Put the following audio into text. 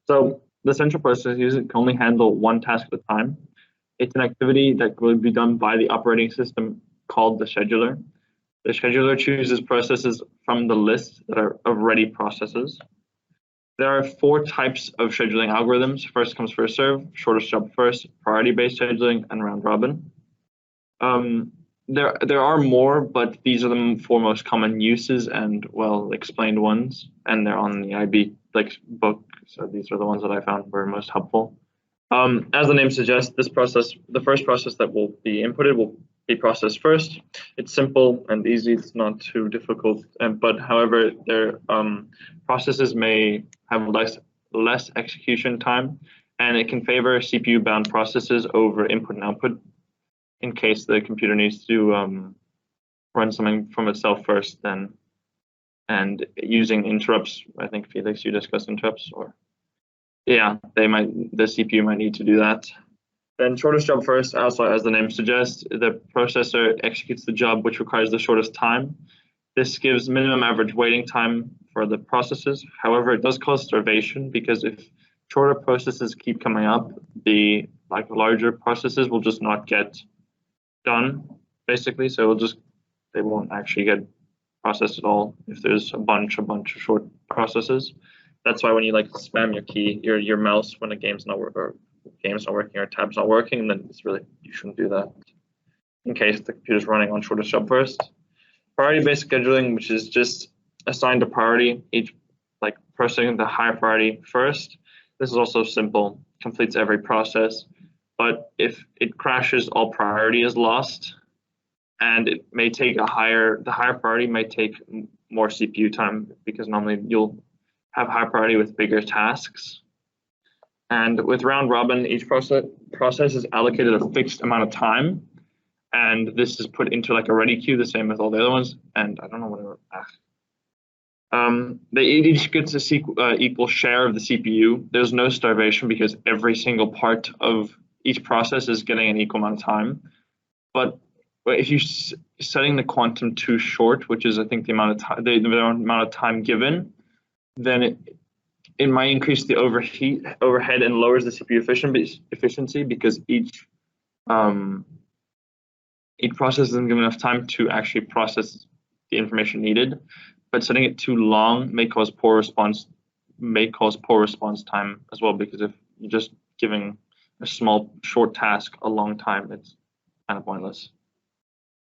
So the central process user can only handle one task at a time. It's an activity that will be done by the operating system called the scheduler. The scheduler chooses processes from the list that are of ready processes. There are four types of scheduling algorithms: first comes first serve, shortest job first, priority-based scheduling, and round robin. There are more, but these are the four most common uses and well explained ones, and they're on the IB book. So these are the ones that I found were most helpful. As the name suggests, the first process that will be inputted will be processed first. It's simple and easy. It's not too difficult. But however, their processes may have less execution time, and it can favor CPU-bound processes over input and output in case the computer needs to run something from itself first then. And using interrupts, I think Felix, you discussed interrupts, or yeah, the CPU might need to do that. Then shortest job first, also as the name suggests, the processor executes the job which requires the shortest time. This gives minimum average waiting time for the processes. However, it does cause starvation because if shorter processes keep coming up, the larger processes will just not get done, basically. So they won't actually get processed at all if there's a bunch of short processes. That's why when you spam your key, your mouse when a game's not working or a tab's not working, then you shouldn't do that in case the computer's running on shortest job first. Priority-based scheduling, which is just assigned a priority, each processing the higher priority first. This is also simple, completes every process, but if it crashes, all priority is lost, and it may take the higher priority may take more CPU time because normally you'll have high priority with bigger tasks. And with round robin, each process is allocated a fixed amount of time, and this is put into a ready queue, the same as all the other ones. And I don't know what they each gets a equal share of the CPU. There's no starvation because every single part of each process is getting an equal amount of time. But if you're setting the quantum too short, which is I think the amount of time given, then it might increase the overhead and lowers the CPU efficiency because each process isn't given enough time to actually process the information needed. But setting it too long may cause poor response time as well, because if you're just giving a short task a long time, it's kind of pointless.